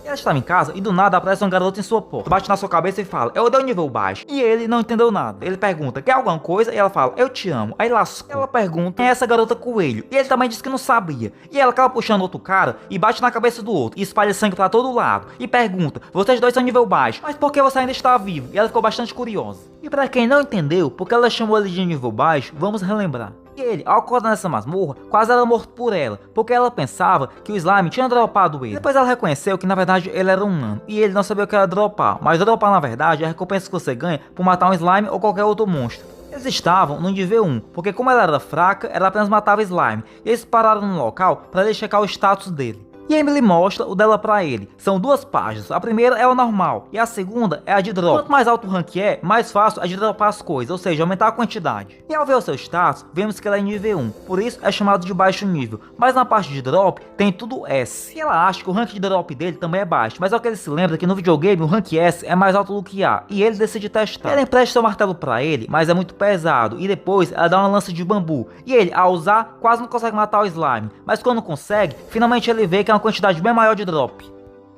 Ela estava em casa e do nada aparece uma garota em sua porta, bate na sua cabeça e fala: eu odeio nível baixo. E ele não entendeu nada. Ele pergunta: quer alguma coisa? E ela fala: eu te amo. Aí lascou. Ela pergunta: quem é essa garota coelho? E ele também disse que não sabia. E ela acaba puxando outro cara e bate na cabeça do outro e espalha sangue pra todo lado. E pergunta: vocês dois são nível baixo, mas por que você ainda está vivo? E ela ficou bastante curiosa. E pra quem não entendeu porque ela chamou ele de nível baixo, vamos relembrar. E ele, ao acordar nessa masmorra, quase era morto por ela, porque ela pensava que o slime tinha dropado ele. Depois ela reconheceu que na verdade ele era humano, e ele não sabia o que era dropar, mas dropar na verdade é a recompensa que você ganha por matar um slime ou qualquer outro monstro. Eles estavam no nível 1, porque como ela era fraca, ela apenas matava slime, e eles pararam no local para ele checar o status dele. E Emily mostra o dela pra ele. São duas páginas. A primeira é o normal e a segunda é a de drop. Quanto mais alto o rank é, mais fácil é de dropar as coisas, ou seja, aumentar a quantidade. E ao ver o seu status, vemos que ela é nível 1, por isso é chamado de baixo nível. Mas na parte de drop tem tudo S. E ela acha que o rank de drop dele também é baixo, mas é que ele se lembra que no videogame o rank S é mais alto do que A, e ele decide testar. Ela empresta seu martelo pra ele, mas é muito pesado, e depois ela dá uma lança de bambu. E ele, ao usar, quase não consegue matar o slime, mas quando consegue, finalmente ele vê que é uma quantidade bem maior de drop.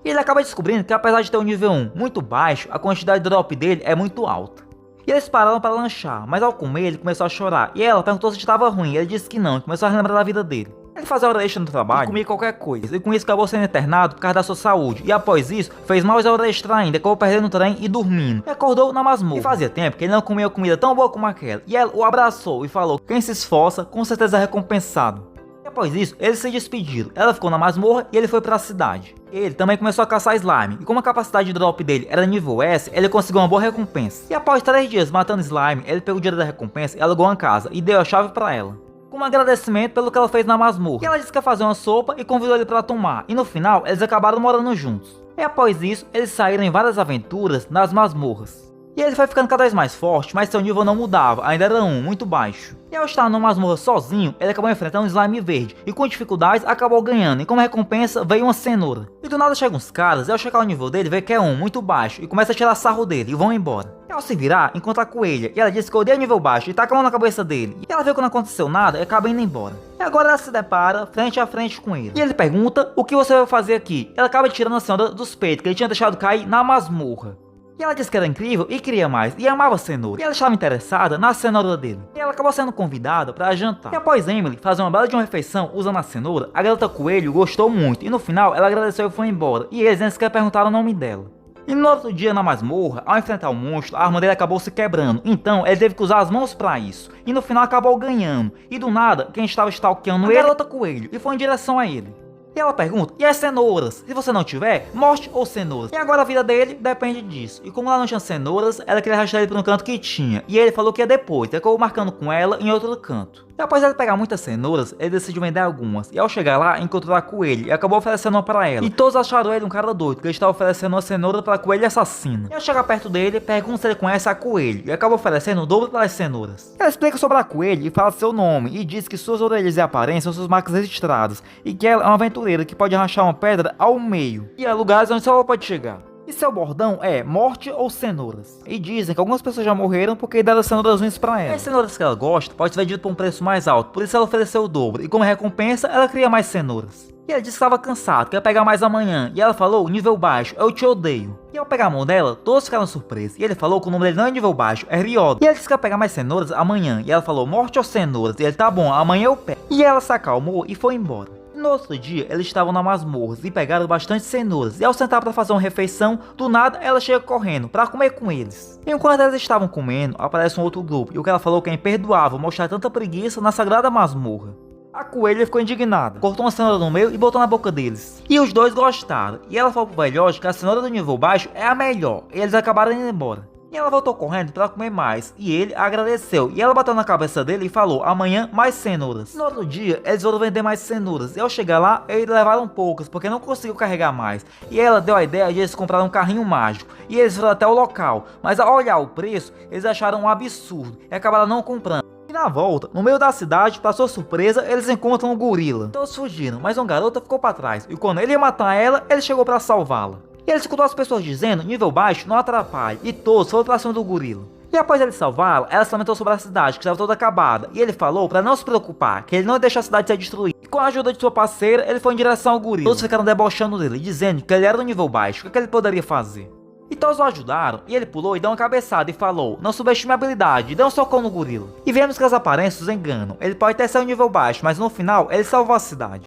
E ele acaba descobrindo que apesar de ter um nível 1 muito baixo, a quantidade de drop dele é muito alta. E eles pararam para lanchar, mas ao comer ele começou a chorar, e ela perguntou se estava ruim, e ele disse que não, e começou a relembrar da vida dele. Ele fazia hora extra no trabalho e comia qualquer coisa, e com isso acabou sendo internado por causa da sua saúde, e após isso fez mais hora extra ainda, acabou perdendo o trem e dormindo, e acordou na masmorra. E fazia tempo que ele não comia comida tão boa como aquela, e ela o abraçou e falou: quem se esforça com certeza é recompensado. E após isso, eles se despediram, ela ficou na masmorra e ele foi para a cidade. Ele também começou a caçar slime, e como a capacidade de drop dele era nível S, ele conseguiu uma boa recompensa. E após 3 dias matando slime, ele pegou o dinheiro da recompensa e alugou uma casa, e deu a chave para ela, como agradecimento pelo que ela fez na masmorra. E ela disse que ia fazer uma sopa e convidou ele para tomar, e no final eles acabaram morando juntos. E após isso, eles saíram em várias aventuras nas masmorras. E ele foi ficando cada vez mais forte, mas seu nível não mudava, ainda era 1, muito baixo. E ao estar numa masmorra sozinho, ele acabou enfrentando um slime verde, e com dificuldades acabou ganhando, e como recompensa veio uma cenoura. E do nada chegam uns caras, e ao checar o nível dele, vê que é 1, muito baixo, e começa a tirar sarro dele, e vão embora. E ao se virar, encontra a coelha, e ela diz que odeia nível baixo, e taca a mão na cabeça dele. E ela vê que não aconteceu nada, e acaba indo embora. E agora ela se depara frente a frente com ele. E ele pergunta: o que você vai fazer aqui? Ela acaba tirando a cenoura dos peitos, que ele tinha deixado cair na masmorra. E ela disse que era incrível e queria mais, e amava cenoura. E ela estava interessada na cenoura dele. E ela acabou sendo convidada para jantar. E após Emily fazer uma bela de uma refeição usando a cenoura, a garota coelho gostou muito. E no final ela agradeceu e foi embora. E eles nem sequer perguntaram o nome dela. E no outro dia na masmorra, ao enfrentar o monstro, a arma dele acabou se quebrando. Então ele teve que usar as mãos para isso. E no final acabou ganhando. E do nada, quem estava stalkeando ele, a garota coelho, e foi em direção a ele. E ela pergunta: e as cenouras? Se você não tiver, morte ou cenouras? E agora a vida dele depende disso. E como ela não tinha cenouras, ela queria arrastar ele para um canto que tinha. E ele falou que ia depois, e acabou marcando com ela em outro canto. E após ele pegar muitas cenouras, ele decidiu vender algumas. E ao chegar lá, encontrou a coelha e acabou oferecendo uma para ela. E todos acharam ele um cara doido, que ele estava oferecendo uma cenoura para a coelha assassina. E ao chegar perto dele, pergunta se ele conhece a coelha. E acabou oferecendo o dobro para as cenouras. Ela explica sobre a coelha e fala seu nome. E diz que suas orelhas e aparência são suas marcas registradas. E que ela é uma aventureira que pode rachar uma pedra ao meio. E há lugares onde só ela pode chegar. E seu bordão é morte ou cenouras. E dizem que algumas pessoas já morreram porque deram cenouras ruins pra ela. E as cenouras que ela gosta pode ser vendido por um preço mais alto, por isso ela ofereceu o dobro. E como recompensa, ela cria mais cenouras. E ela disse que estava cansado, que ia pegar mais amanhã. E ela falou: nível baixo, eu te odeio. E ao pegar a mão dela, todos ficaram surpresos. E ele falou que o nome dele não é nível baixo, é Ryoda. E ela disse que ia pegar mais cenouras amanhã. E ela falou: morte ou cenouras? E ele: tá bom, amanhã eu pego. E ela se acalmou e foi embora. No outro dia, eles estavam na masmorra e pegaram bastante cenouras. E ao sentar para fazer uma refeição, do nada ela chega correndo para comer com eles. E enquanto elas estavam comendo, aparece um outro grupo. E o que ela falou que é imperdoável mostrar tanta preguiça na sagrada masmorra. A coelha ficou indignada, cortou uma cenoura no meio e botou na boca deles. E os dois gostaram. E ela falou pro velhote que a cenoura do nível baixo é a melhor. E eles acabaram indo embora. E ela voltou correndo para comer mais, e ele agradeceu, e ela bateu na cabeça dele e falou: amanhã mais cenouras. No outro dia, eles foram vender mais cenouras, e ao chegar lá, eles levaram poucas, porque não conseguiu carregar mais. E ela deu a ideia de eles comprarem um carrinho mágico, e eles foram até o local, mas ao olhar o preço, eles acharam um absurdo, e acabaram não comprando. E na volta, no meio da cidade, para sua surpresa, eles encontram um gorila. Todos fugiram, mas uma garota ficou para trás, e quando ele ia matar ela, ele chegou para salvá-la. E ele escutou as pessoas dizendo: nível baixo não atrapalha, e todos foram pra cima do gorila. E após ele salvá-la, ela se lamentou sobre a cidade, que estava toda acabada, e ele falou para não se preocupar, que ele não ia deixar a cidade ser destruída. E com a ajuda de sua parceira, ele foi em direção ao gorila. Todos ficaram debochando dele, dizendo que ele era do nível baixo, o que ele poderia fazer? E todos o ajudaram, e ele pulou e deu uma cabeçada e falou: não subestime a habilidade, e deu um socão no gorila. E vemos que as aparências os enganam, ele pode até ser um nível baixo, mas no final ele salvou a cidade.